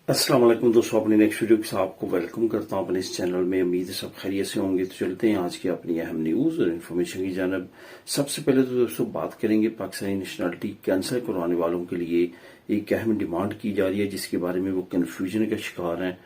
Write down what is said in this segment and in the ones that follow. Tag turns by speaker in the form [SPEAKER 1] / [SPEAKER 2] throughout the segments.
[SPEAKER 1] अस्सलाम वालेकुम दोस्तों, अपनी नेक्स्ट वीडियो के साथ आपको वेलकम करता हूं अपने इस चैनल में। उम्मीद है सब खैरियत से होंगे। तो चलते हैं आज की अपनी अहम न्यूज और इन्फॉर्मेशन की जानब। सबसे पहले तो दोस्तों बात करेंगे पाकिस्तानी नेशनलिटी कैंसिल करवाने वालों के लिए एक अहम डिमांड की जा रही है, जिसके बारे में वो कन्फ्यूजन का शिकार हैं।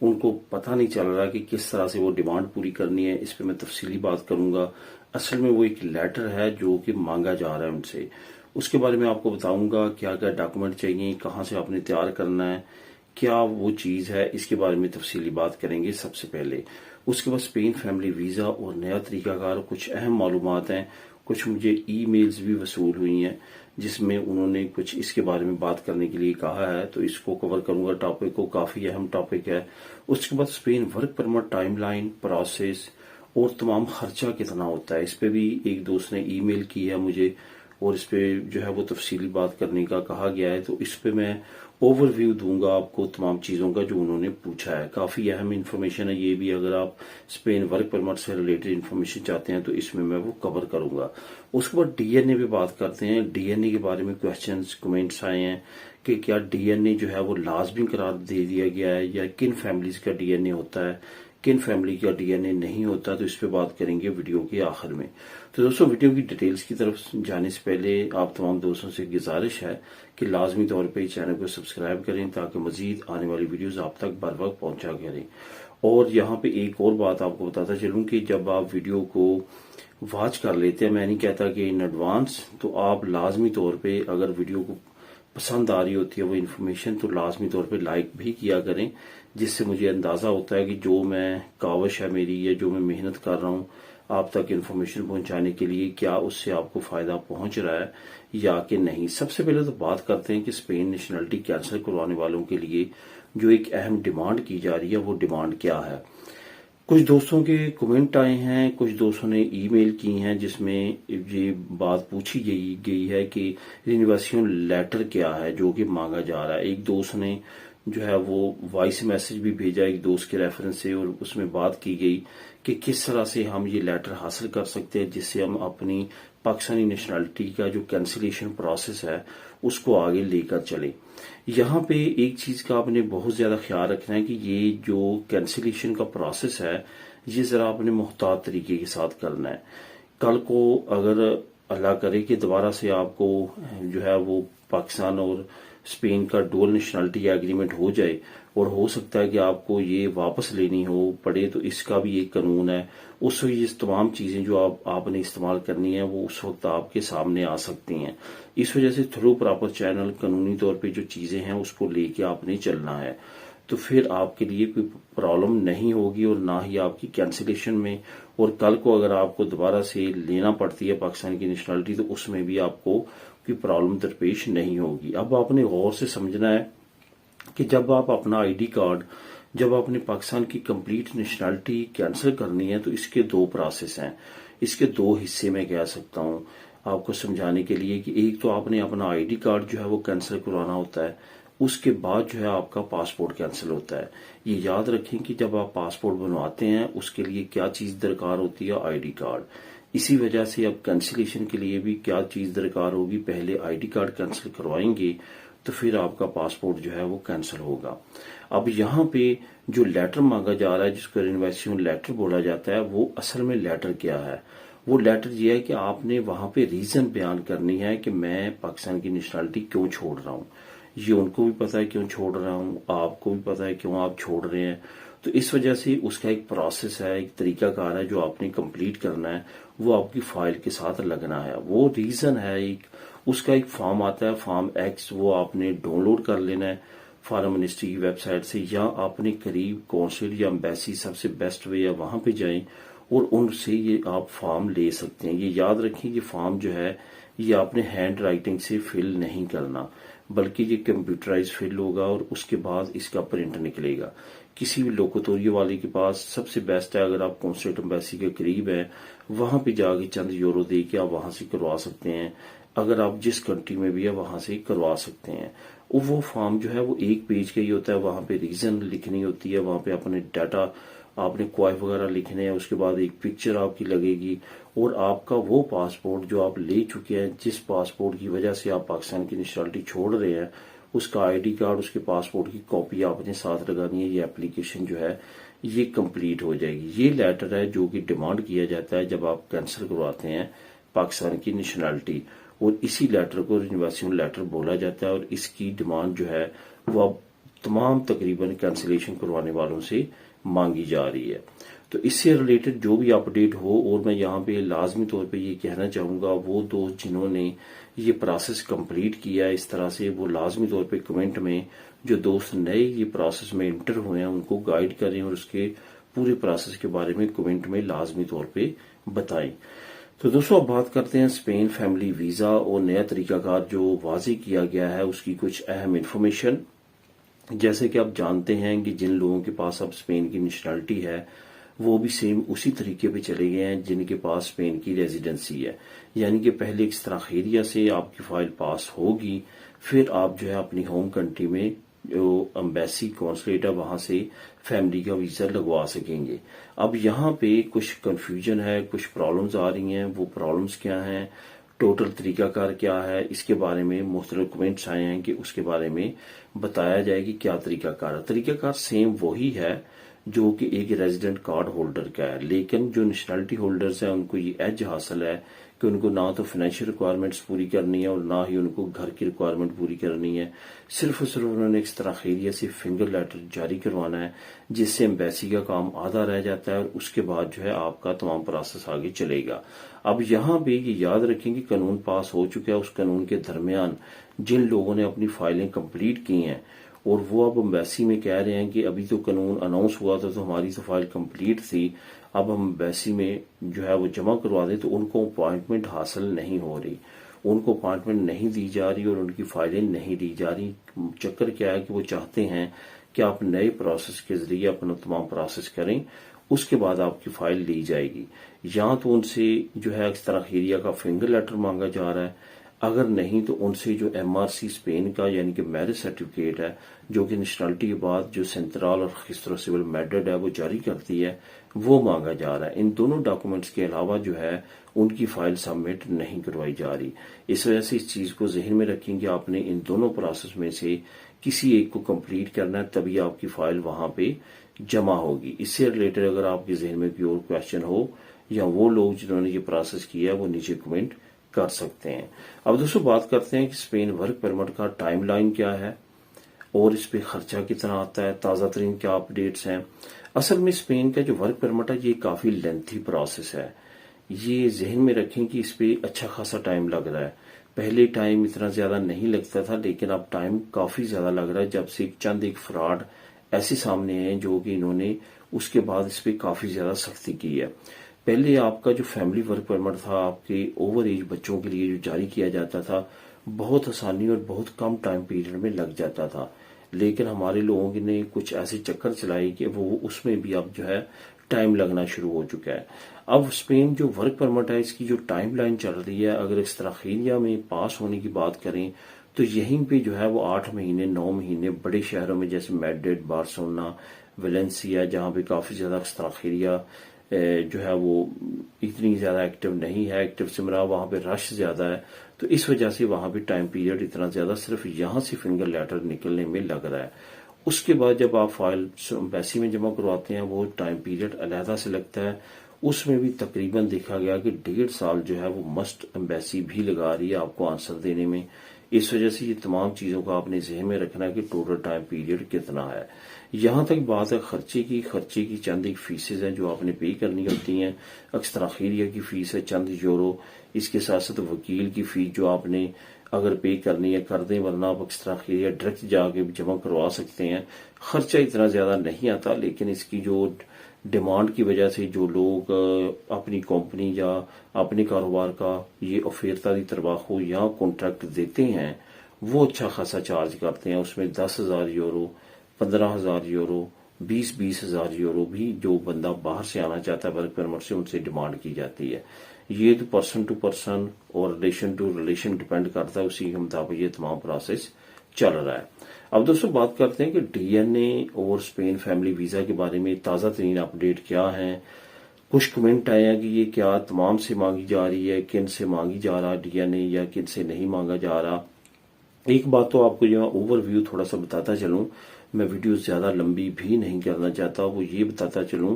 [SPEAKER 1] उनको पता नहीं चल रहा कि किस तरह से वो डिमांड पूरी करनी है। इस पर मैं तफसीली बात करूंगा। असल में वो एक लेटर है जो कि मांगा जा रहा है उनसे। उसके बारे में आपको बताऊंगा क्या क्या डॉक्यूमेंट चाहिए, कहाँ से आपने तैयार करना है, क्या वो चीज़ है, इसके बारे में तफसीली बात करेंगे सबसे पहले। उसके बाद स्पेन फैमिली वीज़ा और नया तरीकाकार, कुछ अहम मालूमात हैं। कुछ मुझे ईमेल्स भी वसूल हुई हैं जिसमें उन्होंने कुछ इसके बारे में बात करने के लिए कहा है, तो इसको कवर करूंगा। टॉपिक को काफ़ी अहम टॉपिक है। उसके बाद Spain work permit timeline, process और तमाम खर्चा कितना होता है, इस पे भी एक दोस्त ने ईमेल की है मुझे और इस पे जो है वो तफसीली बात करने का कहा गया है। तो इस पे मैं ओवरव्यू दूंगा आपको तमाम चीज़ों का जो उन्होंने पूछा है। काफ़ी अहम इन्फॉर्मेशन है ये भी। अगर आप स्पेन वर्क परमिट से रिलेटेड इन्फॉर्मेशन चाहते हैं तो इसमें मैं वो कवर करूंगा। उसके बाद डीएनए पे बात करते हैं। डीएनए के बारे में क्वेश्चंस कमेंट्स आए हैं कि क्या डीएनए जो है वो लाजमी करार दे दिया गया है या किन फैमिलीज का डीएनए होता है, किन फैमिली का डीएनए नहीं होता। तो इस पे बात करेंगे वीडियो के आखिर में। तो दोस्तों वीडियो की डिटेल्स की तरफ जाने से पहले आप तमाम दोस्तों से गुजारिश है कि लाजमी तौर पे चैनल को सब्सक्राइब करें ताकि मजीद आने वाली वीडियोस आप तक बर वक्त पहुंचा करें। और यहाँ पे एक और बात आपको बताता चलूं कि जब आप वीडियो को वॉच कर लेते हैं, मैं नहीं कहता कि इन एडवांस, तो आप लाजमी तौर पे अगर वीडियो को पसंद आ रही होती है वो इन्फॉर्मेशन तो लाजमी तौर पे लाइक भी किया करें, जिससे मुझे अंदाजा होता है कि जो मैं काविश है मेरी या जो मैं मेहनत कर रहा हूँ आप तक इन्फॉर्मेशन पहुंचाने के लिए, क्या उससे आपको फायदा पहुंच रहा है या कि नहीं। सबसे पहले तो बात करते हैं कि स्पेन नेशनलिटी कैंसिल करवाने वालों के लिए जो एक अहम डिमांड की जा रही है वो डिमांड क्या है। कुछ दोस्तों के कमेंट आए हैं, कुछ दोस्तों ने ईमेल की हैं जिसमें ये बात पूछी गई है कि रिन्यूएशन लेटर क्या है जो कि मांगा जा रहा है। एक दोस्त ने जो है वो वॉइस मैसेज भी भेजा एक दोस्त के रेफरेंस से, और उसमें बात की गई कि किस तरह से हम ये लेटर हासिल कर सकते हैं जिससे हम अपनी पाकिस्तानी नेशनलिटी का जो कैंसिलेशन प्रोसेस है उसको आगे लेकर चले। यहाँ पे एक चीज का आपने बहुत ज्यादा ख्याल रखना है कि ये जो कैंसिलेशन का प्रोसेस है ये जरा आपने मुहतात तरीके के साथ करना है। कल को अगर अल्लाह करे कि दोबारा से आपको जो है वो पाकिस्तान और स्पेन का डुअल नेशनलिटी एग्रीमेंट हो जाए और हो सकता है कि आपको ये वापस लेनी हो पड़े, तो इसका भी एक कानून है। उस वक्त ये तमाम चीजें जो आपने इस्तेमाल करनी है वो उस वक्त आपके सामने आ सकती हैं। इस वजह से थ्रू प्रॉपर चैनल कानूनी तौर पे जो चीजें हैं उसको लेके आपने चलना है, तो फिर आपके लिए कोई प्रॉब्लम नहीं होगी और ना ही आपकी कैंसिलेशन में। और कल को अगर आपको दोबारा से लेना पड़ती है पाकिस्तान की नेशनलिटी तो उसमें भी आपको कोई प्रॉब्लम दरपेश नहीं होगी। अब आपने गौर से समझना है कि जब आप अपना आईडी कार्ड, जब आपने पाकिस्तान की कंप्लीट नेशनलिटी कैंसिल करनी है तो इसके दो प्रोसेस हैं। इसके दो हिस्से में कह सकता हूं आपको समझाने के लिए कि एक तो आपने अपना आईडी कार्ड जो है वो कैंसिल करवाना होता है, उसके बाद जो है आपका पासपोर्ट कैंसिल होता है। ये याद रखें कि जब आप पासपोर्ट बनवाते हैं उसके लिए क्या चीज दरकार होती है, आईडी कार्ड। इसी वजह से अब कैंसिलेशन के लिए भी क्या चीज दरकार होगी, पहले आईडी कार्ड कैंसिल करवाएंगे तो फिर आपका पासपोर्ट जो है वो कैंसिल होगा। अब यहाँ पे जो लेटर मांगा जा रहा है जिसको रिन्वेस्टिंग लेटर बोला जाता है, वो असल में लेटर क्या है। वो लेटर ये है कि आपने वहां पे रीजन बयान करनी है कि मैं पाकिस्तान की नेशनलिटी क्यों छोड़ रहा हूँ। ये उनको भी पता है क्यों छोड़ रहा हूँ, आपको भी पता है क्यों आप छोड़ रहे हैं। तो इस वजह से उसका एक प्रोसेस है, एक तरीकाकार है जो आपने कंप्लीट करना है। वो आपकी फाइल के साथ लगना है। वो रीजन है एक, उसका एक फॉर्म आता है फॉर्म एक्स, वो आपने डाउनलोड कर लेना है फॉरेन मिनिस्ट्री की वेबसाइट से, या अपने करीब कौंसिल या एम्बेसी सबसे बेस्ट वे है वहां पे जाएं और उनसे ये आप फॉर्म ले सकते हैं। ये याद रखें कि फॉर्म जो है ये आपने हैंड राइटिंग से फिल नहीं करना, बल्कि ये कंप्यूटराइज फिल होगा और उसके बाद इसका प्रिंट निकलेगा। किसी भी लोकतोरिया वाले के पास सबसे बेस्ट है, अगर आप कॉन्सुलेट एम्बेसी के करीब है वहां पे जाके चंद यूरो दे के आप वहां से करवा सकते हैं। अगर आप जिस कंट्री में भी है वहां से करवा सकते हैं। वो फॉर्म जो है वो एक पेज का ही होता है। वहां पे रीजन लिखनी होती है, वहां पे अपने डाटा आपने क्वाइफ वगैरह लिखने हैं, उसके बाद एक पिक्चर आपकी लगेगी और आपका वो पासपोर्ट जो आप ले चुके हैं, जिस पासपोर्ट की वजह से आप पाकिस्तान की नेशनलिटी छोड़ रहे हैं, اس کا آئی ڈی کارڈ، اس کے پاسپورٹ کی کاپی آپ نے ساتھ لگانی ہے. یہ اپلیکیشن جو ہے یہ کمپلیٹ ہو جائے گی. یہ لیٹر ہے جو کہ ڈیمانڈ کیا جاتا ہے جب آپ کینسل کرواتے ہیں پاکستان کی نیشنلٹی، اور اسی لیٹر کو یونیورسٹی لیٹر بولا جاتا ہے، اور اس کی ڈیمانڈ جو ہے وہ اب تمام تقریباً کینسلیشن کروانے والوں سے مانگی جا رہی ہے. تو اس سے ریلیٹڈ جو بھی اپڈیٹ ہو، اور میں یہاں پہ لازمی طور پہ یہ کہنا چاہوں گا وہ دوست جنہوں نے یہ پروسیس کمپلیٹ کیا ہے اس طرح سے، وہ لازمی طور پہ کمنٹ میں، جو دوست نئے یہ پروسیس میں انٹر ہوئے ہیں ان کو گائیڈ کریں اور اس کے پورے پروسیس کے بارے میں کمنٹ میں لازمی طور پہ بتائیں. تو دوستوں اب بات کرتے ہیں اسپین فیملی ویزا اور نیا طریقہ کار جو واضح کیا گیا ہے اس کی کچھ اہم انفارمیشن. جیسے کہ آپ جانتے ہیں کہ جن لوگوں کے پاس اب اسپین کی نیشنلٹی ہے وہ بھی سیم اسی طریقے پہ چلے گئے ہیں جن کے پاس اسپین کی ریزیڈنسی ہے. یعنی کہ پہلے ایکستراخیریا سے آپ کی فائل پاس ہوگی، پھر آپ جو ہے اپنی ہوم کنٹری میں جو امبیسی کونسلیٹ ہے وہاں سے فیملی کا ویزا لگوا سکیں گے. اب یہاں پہ کچھ کنفیوژن ہے، کچھ پرابلمز آ رہی ہیں. وہ پرابلمز کیا ہیں، ٹوٹل طریقہ کار کیا ہے، اس کے بارے میں مختلف کمنٹس آئے ہیں کہ اس کے بارے میں بتایا جائے کہ کیا طریقہ کار ہے. طریقہ کار سیم وہی ہے جو کہ ایک ریزیڈنٹ کارڈ ہولڈر کا ہے، لیکن جو نیشنلٹی ہولڈرز ہیں ان کو یہ ایج حاصل ہے کہ ان کو نہ تو فائنینشیل ریکوائرمنٹس پوری کرنی ہے اور نہ ہی ان کو گھر کی ریکوائرمنٹ پوری کرنی ہے. صرف اور صرف انہوں نے ایکستراخیریا سے فنگر لیٹر جاری کروانا ہے جس سے ایمبیسی کا کام آدھا رہ جاتا ہے، اور اس کے بعد جو ہے آپ کا تمام پروسیس آگے چلے گا. اب یہاں پہ یہ یاد رکھیں کہ قانون پاس ہو چکا ہے، اس قانون کے درمیان جن لوگوں نے اپنی فائلیں کمپلیٹ کی ہیں اور وہ اب امبیسی میں کہہ رہے ہیں کہ ابھی تو قانون اناؤنس ہوا تھا تو ہماری تو فائل کمپلیٹ تھی، اب ہم امبیسی میں جو ہے وہ جمع کروا دیں، تو ان کو اپوائنٹمنٹ حاصل نہیں ہو رہی، ان کو اپوائنٹمنٹ نہیں دی جا رہی اور ان کی فائلیں نہیں دی جا رہی. چکر کیا ہے کہ وہ چاہتے ہیں کہ آپ نئے پروسیس کے ذریعے اپنا تمام پروسیس کریں، اس کے بعد آپ کی فائل لی جائے گی. یا تو ان سے جو ہے ایکستراخیریا کا فنگر لیٹر مانگا جا رہا ہے، اگر نہیں تو ان سے جو ایم آر سی اسپین کا یعنی کہ میرج سرٹیفکیٹ ہے جو کہ نیشنلٹی کے بعد جو سینٹرال اور خسرو سول میڈرڈ ہے وہ جاری کرتی ہے وہ مانگا جا رہا ہے. ان دونوں ڈاکومنٹس کے علاوہ جو ہے ان کی فائل سبمٹ نہیں کروائی جا رہی. اس وجہ سے اس چیز کو ذہن میں رکھیں کہ آپ نے ان دونوں پروسیس میں سے کسی ایک کو کمپلیٹ کرنا ہے، تبھی آپ کی فائل وہاں پہ جمع ہوگی. اس سے ریلیٹڈ اگر آپ کے ذہن میں کوئی اور کویشچن ہو یا وہ لوگ جنہوں نے یہ پروسیس کیا وہ نیچے کمنٹ کر سکتے ہیں. اب دوستوں بات کرتے ہیں کہ اسپین ورک پرمٹ کا ٹائم لائن کیا ہے اور اس پہ خرچہ کتنا آتا ہے، تازہ ترین کیا اپڈیٹس ہیں. اصل میں اسپین کا جو ورک پرمٹ ہے یہ کافی لینتھی پروسیس ہے. یہ ذہن میں رکھیں کہ اس پہ اچھا خاصا ٹائم لگ رہا ہے. پہلے ٹائم اتنا زیادہ نہیں لگتا تھا لیکن اب ٹائم کافی زیادہ لگ رہا ہے جب سے ایک فراڈ ایسے سامنے ہیں جو کہ انہوں نے اس کے بعد اس پہ کافی زیادہ سختی کی ہے. پہلے آپ کا جو فیملی ورک پرمٹ تھا آپ کے اوور ایج بچوں کے لیے جو جاری کیا جاتا تھا بہت آسانی اور بہت کم ٹائم پیریڈ میں لگ جاتا تھا، لیکن ہمارے لوگوں نے کچھ ایسے چکر چلائے کہ وہ اس میں بھی اب جو ہے ٹائم لگنا شروع ہو چکا ہے. اب اسپین جو ورک پرمٹ ہے اس کی جو ٹائم لائن چل رہی ہے، اگر ایکستراخیریا میں پاس ہونے کی بات کریں تو یہیں پہ جو ہے وہ 8 مہینے 9 مہینے بڑے شہروں میں جیسے میڈرڈ، بارسلونا، ویلنسیا جہاں پہ کافی زیادہ ایکستراخیریا جو ہے وہ اتنی زیادہ ایکٹیو نہیں ہے، ایکٹیو سے مراد وہاں پہ رش زیادہ ہے، تو اس وجہ سے وہاں پہ ٹائم پیریڈ اتنا زیادہ صرف یہاں سے فنگر لیٹر نکلنے میں لگ رہا ہے. اس کے بعد جب آپ فائل ایمبیسی میں جمع کرواتے ہیں وہ ٹائم پیریڈ علیحدہ سے لگتا ہے. اس میں بھی تقریباً دیکھا گیا کہ 1.5 سال جو ہے وہ مسٹ ایمبیسی بھی لگا رہی ہے آپ کو آنسر دینے میں. اس وجہ سے یہ تمام چیزوں کو آپ نے ذہن میں رکھنا ہے کہ ٹوٹل ٹائم پیریڈ کتنا ہے. یہاں تک بات ہے خرچے کی چند ایک فیسز ہیں جو آپ نے پے کرنی ہوتی ہیں. ایکستراخیریا کی فیس ہے چند یورو، اس کے ساتھ ساتھ وکیل کی فیس جو آپ نے اگر پے کرنی ہے کر دیں، ورنہ آپ ایکستراخیریا ڈائریکٹ جا کے جمع کروا سکتے ہیں. خرچہ اتنا زیادہ نہیں آتا، لیکن اس کی جو ڈیمانڈ کی وجہ سے جو لوگ اپنی کمپنی یا اپنے کاروبار کا یہ افیرتاری ترباخ ہو یا کانٹریکٹ دیتے ہیں وہ اچھا خاصا چارج کرتے ہیں. اس میں 10,000 یورو، 15,000 یورو، 20,000 یورو بھی جو بندہ باہر سے آنا چاہتا ہے ورک پرمٹ سے ان سے ڈیمانڈ کی جاتی ہے. یہ تو پرسن ٹو پرسن اور ریلیشن ٹو ریلیشن ڈیپینڈ کرتا ہے، اسی کے مطابق یہ تمام پروسیس چل رہا ہے. اب دوستوں بات کرتے ہیں کہ ڈی این اے اور اسپین فیملی ویزا کے بارے میں تازہ ترین اپڈیٹ کیا ہیں. کچھ کمنٹ آئے ہیں کہ یہ کیا تمام سے مانگی جا رہی ہے، کن سے مانگی جا رہا ڈی این اے یا کن سے نہیں مانگا جا رہا. एक बात तो आपको जो ओवर व्यू थोड़ा सा बताता चलूं, मैं वीडियो ज्यादा लंबी भी नहीं करना चाहता, वो ये बताता चलूं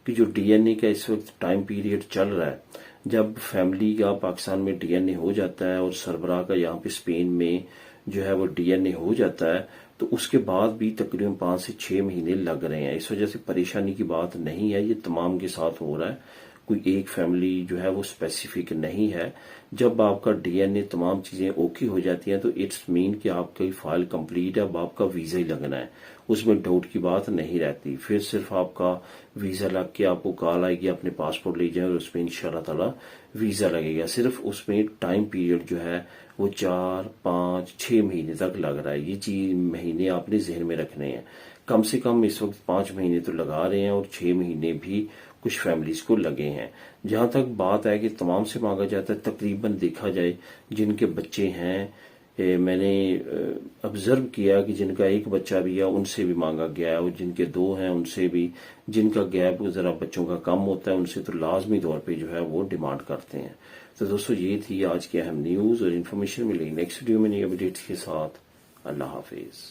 [SPEAKER 1] कि जो डीएनए का इस वक्त टाइम पीरियड चल रहा है, जब फैमिली का पाकिस्तान में डीएनए हो जाता है और सरबराह का यहाँ पे स्पेन में जो है वो डीएनए हो जाता है, तो उसके बाद भी तकरीबन 5 से 6 महीने लग रहे हैं। इस वजह से परेशानी की बात नहीं है, ये तमाम के साथ हो रहा है, कोई एक फैमिली जो है वो स्पेसिफिक नहीं है। जब आपका डीएनए तमाम चीजें ओके हो जाती हैं तो इट्स मीन कि आपकी फाइल कंप्लीट है, अब आपका वीजा ही लगना है, उसमें डाउट की बात नहीं रहती। फिर सिर्फ आपका वीजा लग के आपको कॉल आएगी अपने पासपोर्ट ले जाए और उसमें इंशाल्लाह ताला वीजा लगेगा। सिर्फ उसमें टाइम पीरियड जो है वो 4, 5, 6 महीने तक लग रहा है। ये चीज महीने आपने जहन में रखने हैं। कम से कम इस वक्त 5 महीने तो लगा रहे हैं और 6 महीने भी कुछ फैमिलीज को लगे हैं। जहां तक बात है कि तमाम से मांगा जाता है, तकरीबन देखा जाए जिनके बच्चे हैं, मैंने ऑब्जर्व किया कि जिनका एक बच्चा भी है उनसे भी मांगा गया है, और जिनके 2 हैं उनसे भी, जिनका गैप जरा बच्चों का कम होता है उनसे तो लाजमी तौर पे जो है वो डिमांड करते हैं। तो दोस्तों ये थी आज की अहम न्यूज और इन्फॉर्मेशन। मिलेगी नेक्स्ट वीडियो में नई अपडेट्स के साथ। अल्लाह हाफिज।